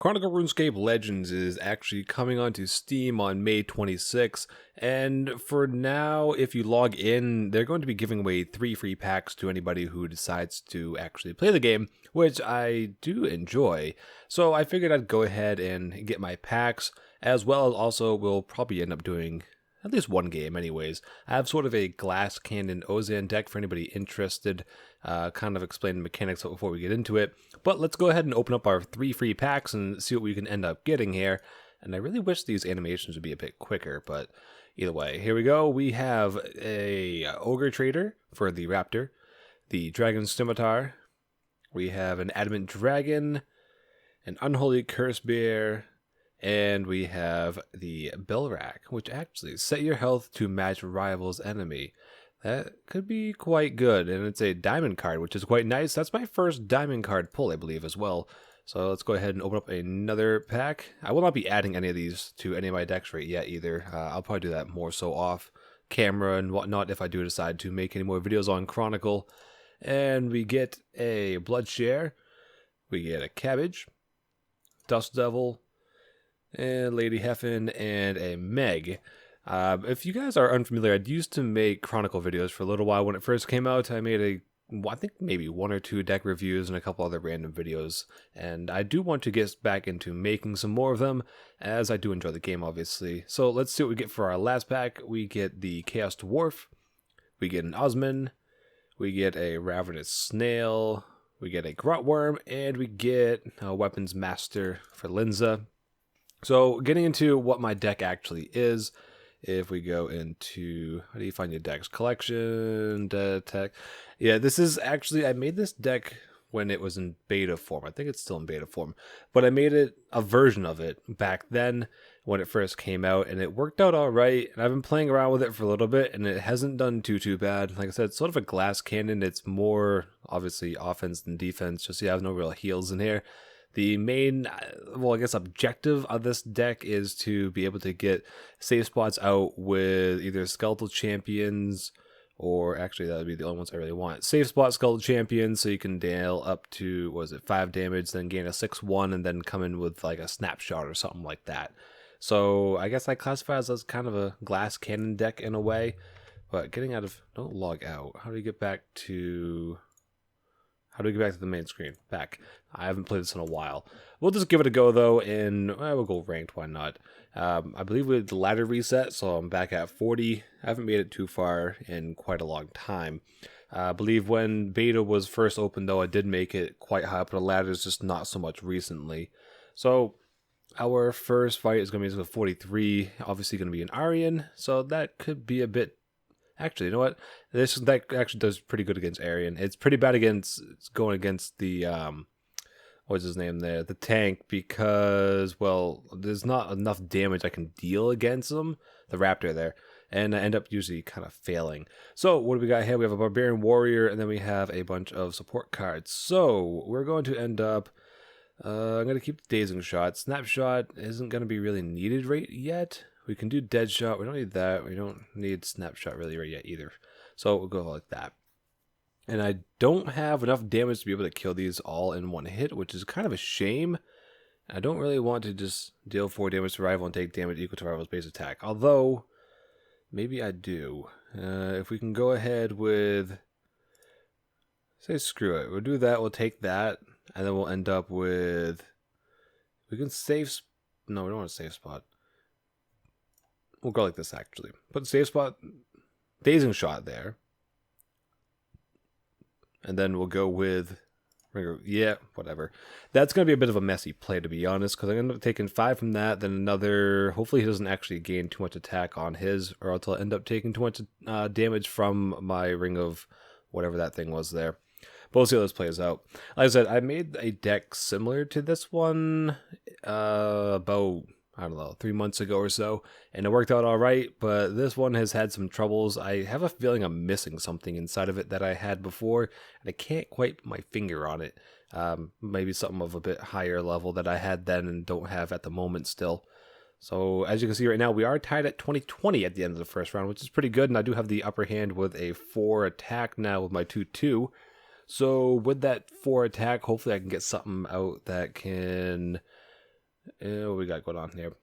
Chronicle RuneScape Legends is actually coming onto Steam on May 26th, and for now, if you log in, they're going to be giving away 3 free packs to anybody who decides to actually play the game, which I do enjoy. So I figured I'd go ahead and get my packs, as well as also we'll probably end up doing at least one game anyways. I have sort of a glass cannon Ozan deck for anybody interested, kind of explain the mechanics before we get into it. But let's go ahead and open up our 3 free packs and see what we can end up getting here. And I really wish these animations would be a bit quicker, but either way, here we go. We have a Ogre Trader for the Raptor, the Dragon Scimitar, we have an Adamant Dragon, an Unholy Curse Bear, and we have the Belrak, which actually set your health to match rival's enemy. That could be quite good, and it's a diamond card, which is quite nice. That's my first diamond card pull, I believe, as well. So let's go ahead and open up another pack. I will not be adding any of these to any of my decks right yet either. I'll probably do that more so off camera and whatnot if I do decide to make any more videos on Chronicle. And we get a Bloodshare, we get a Cabbage, Dust Devil, and Lady Heffen, and a Meg. If you guys are unfamiliar, I used to make Chronicle videos for a little while. When it first came out, I made I think maybe 1 or 2 deck reviews and a couple other random videos. And I do want to get back into making some more of them, as I do enjoy the game, obviously. So let's see what we get for our last pack. We get the Chaos Dwarf, we get an Osman, we get a Ravenous Snail, we get a Grotworm, and we get a Weapons Master for Linza. So getting into what my deck actually is, if we go into, how do you find your decks? Collection, tech. Yeah, this is actually, I made this deck when it was in beta form. I think it's still in beta form, but I made it a version of it back then when it first came out, and it worked out all right. And I've been playing around with it for a little bit, and it hasn't done too bad. Like I said, it's sort of a glass cannon. It's more obviously offense than defense. Just you have no real heals in here. The main, well, I guess objective of this deck is to be able to get save spots out with either Skeletal Champions, or actually that would be the only ones I really want. Save spot Skeletal Champions, so you can deal up to, what is it, 5 damage, then gain a 6/1, and then come in with like a Snapshot or something like that. So I guess I classify it as kind of a glass cannon deck in a way. But getting out of, don't log out. How do we get back to the main screen? Back. I haven't played this in a while. We'll just give it a go though, and we'll go ranked, why not? I believe we did the ladder reset, so I'm back at 40. I haven't made it too far in quite a long time. I believe when beta was first opened though, I did make it quite high up the ladder, is just not so much recently. So our first fight is going to be with 43, obviously going to be an Aryan, so that could be a bit. Actually, you know what? This deck actually does pretty good against Aryan. It's pretty bad against going against the what's his name there, the tank, because well, there's not enough damage I can deal against him, the Raptor there, and I end up usually kind of failing. So what do we got here? We have a Barbarian Warrior, and then we have a bunch of support cards. So we're going to end up. I'm going to keep the Dazing Shot. Snapshot isn't going to be really needed right yet. We can do Dead Shot. We don't need that. We don't need Snapshot really right yet either. So we'll go like that. And I don't have enough damage to be able to kill these all in one hit, which is kind of a shame. I don't really want to just deal 4 damage to rival and take damage equal to rival's base attack. Although, maybe I do. If we can go ahead with, say screw it. We'll do that. We'll take that. And then we'll end up with, we can save, no, we don't want to save spot. We'll go like this actually. Put save spot, Dazing Shot there. And then we'll go with, yeah, whatever. That's going to be a bit of a messy play, to be honest, because I'm going to end up taking 5 from that, then another, hopefully he doesn't actually gain too much attack on his, or else I'll end up taking too much damage from my Ring of whatever that thing was there. But we'll see how this plays out. Like I said, I made a deck similar to this one about, I don't know, 3 months ago or so, and it worked out all right, but this one has had some troubles. I have a feeling I'm missing something inside of it that I had before, and I can't quite put my finger on it. Maybe something of a bit higher level that I had then and don't have at the moment still. So as you can see right now, we are tied at 20-20 at the end of the first round, which is pretty good, and I do have the upper hand with a 4 attack now with my 2/2. So with that 4 attack, hopefully I can get something out that can What we got going on here?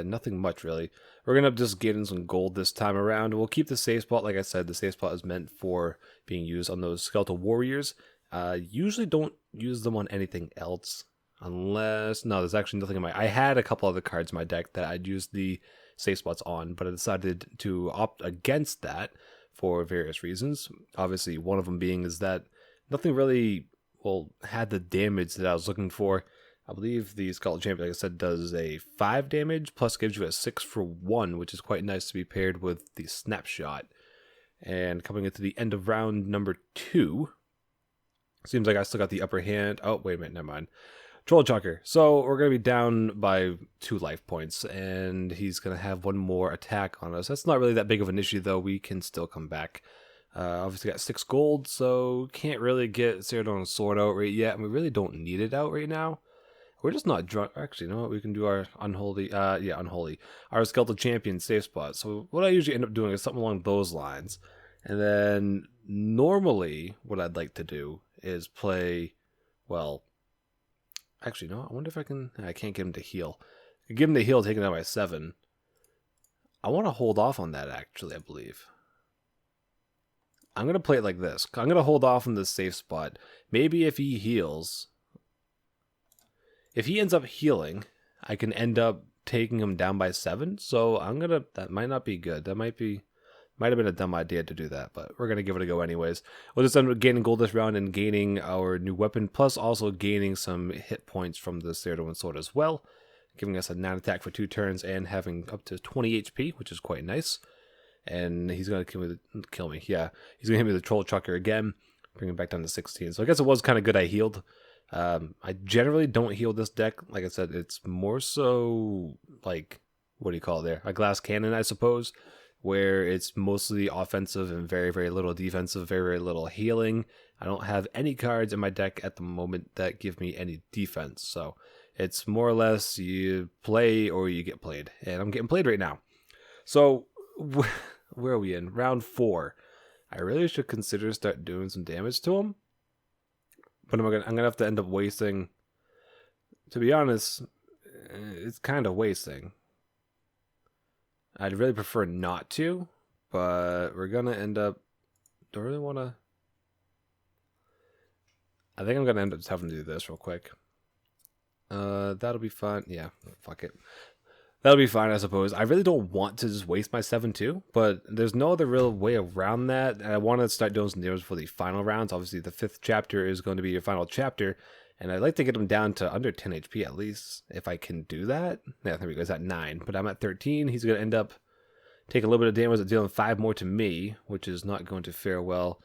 Nothing much really. We're gonna just getting some gold this time around. We'll keep the safe spot. Like I said, the safe spot is meant for being used on those skeletal warriors. Usually don't use them on anything else. Unless, no, there's actually nothing in my... I had a couple other cards in my deck that I'd use the safe spots on, but I decided to opt against that for various reasons. Obviously, one of them being is that nothing really, well, had the damage that I was looking for. I believe the Skeletal Champion, like I said, does a 5 damage, plus gives you a 6 for 1, which is quite nice to be paired with the Snapshot. And coming into the end of round number 2, seems like I still got the upper hand. Oh, wait a minute, never mind. Troll Chucker. So we're going to be down by 2 life points, and he's going to have 1 more attack on us. That's not really that big of an issue, though. We can still come back. Obviously got 6 gold, so can't really get Ceradone's sword out right yet, and we really don't need it out right now. We're just not drunk. Actually, you know what? We can do our unholy, unholy. Our Skeletal Champion safe spot. So what I usually end up doing is something along those lines. And then normally what I'd like to do is play, well... Actually, no, I wonder if I can... I can't get him to heal. I can give him to heal, taking out by 7. I want to hold off on that, actually, I believe. I'm going to play it like this. I'm going to hold off on this safe spot. Maybe if he heals... If he ends up healing, I can end up taking him down by 7. So I'm going to... That might not be good. That might be... Might have been a dumb idea to do that, but we're going to give it a go anyways. We'll just end up gaining gold this round and gaining our new weapon, plus also gaining some hit points from the Ceradone's sword as well, giving us a 9 attack for 2 turns and having up to 20 HP, which is quite nice. And he's going to kill me. Yeah, he's going to hit me with the Troll Chucker again, bring him back down to 16. So I guess it was kind of good I healed. I generally don't heal this deck. Like I said, it's more so like, what do you call it there? A glass cannon, I suppose, where it's mostly offensive and very, very little defensive, very, very little healing. I don't have any cards in my deck at the moment that give me any defense. So it's more or less you play or you get played. And I'm getting played right now. So where are we in? Round 4. I really should consider start doing some damage to him. But I'm gonna have to end up wasting... To be honest, it's kind of wasting. I'd really prefer not to, but we're going to end up... Don't really want to... I think I'm going to end up just having to do this real quick. That'll be fine. Yeah, fuck it. That'll be fine, I suppose. I really don't want to just waste my 7-2, but there's no other real way around that. And I want to start doing some damage for the final rounds. Obviously, the 5th chapter is going to be your final chapter, and I'd like to get him down to under 10 HP at least, if I can do that. Yeah, there we go. He's at 9, but I'm at 13. He's going to end up taking a little bit of damage, dealing 5 more to me, which is not going to fare well.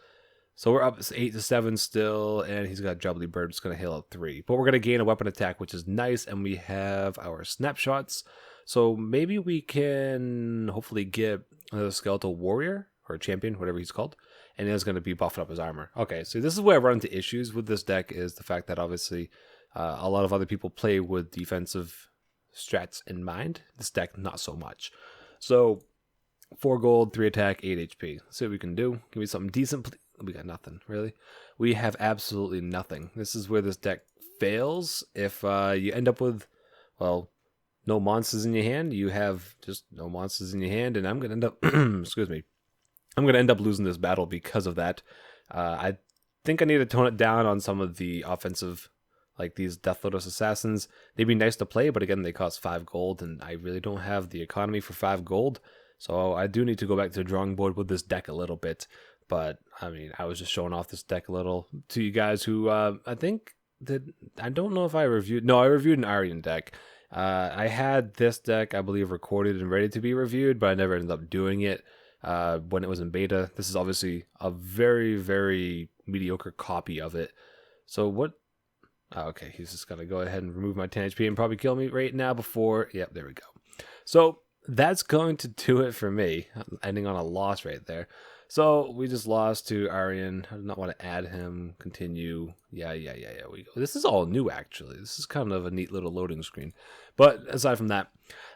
So we're up 8-7 still, and he's got Jubbly Bird. It's going to heal at 3. But we're going to gain a weapon attack, which is nice, and we have our snapshots. So maybe we can hopefully get a Skeletal Warrior, or Champion, whatever he's called, and it's going to be buffing up his armor. Okay, so this is where I run into issues with this deck, is the fact that obviously a lot of other people play with defensive strats in mind. This deck, not so much. So 4 gold, 3 attack, 8 HP. Let's see what we can do. Give me something decent. We got nothing, really. We have absolutely nothing. This is where this deck fails. If you end up with, well, no monsters in your hand, you have just no monsters in your hand, and I'm going to end up, excuse me, I'm going to end up losing this battle because of that. I think I need to tone it down on some of the offensive, like these Death Lotus Assassins. They'd be nice to play, but again, they cost 5 gold, and I really don't have the economy for 5 gold. So I do need to go back to the drawing board with this deck a little bit. But, I mean, I was just showing off this deck a little to you guys who, I think that, I don't know if I reviewed, no, I reviewed an Aryan deck. I had this deck, I believe, recorded and ready to be reviewed, but I never ended up doing it when it was in beta. This is obviously a very, very mediocre copy of it. So what? Oh, okay, he's just going to go ahead and remove my 10 HP and probably kill me right now before... Yep, there we go. So that's going to do it for me, ending on a loss right there. So we just lost to Aryan. I do not want to add him. Continue. Yeah. We go. This is all new, actually. This is kind of a neat little loading screen. But aside from that,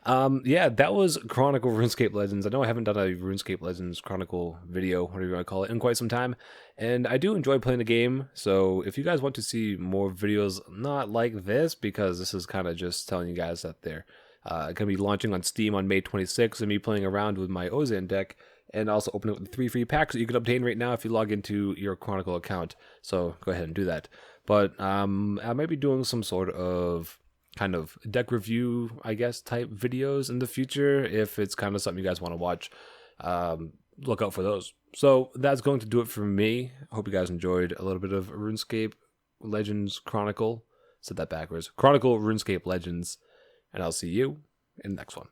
yeah, that was Chronicle RuneScape Legends. I know I haven't done a RuneScape Legends Chronicle video, whatever you want to call it, in quite some time. And I do enjoy playing the game. So if you guys want to see more videos not like this, because this is kind of just telling you guys that they're going to be launching on Steam on May 26th, and me playing around with my Ozan deck, and also opening up the 3 free packs that you can obtain right now if you log into your Chronicle account. So go ahead and do that. But I might be doing some sort of kind of deck review, I guess, type videos in the future. If it's kind of something you guys want to watch, look out for those. So that's going to do it for me. I hope you guys enjoyed a little bit of RuneScape Legends Chronicle. Said that backwards. Chronicle RuneScape Legends. And I'll see you in the next one.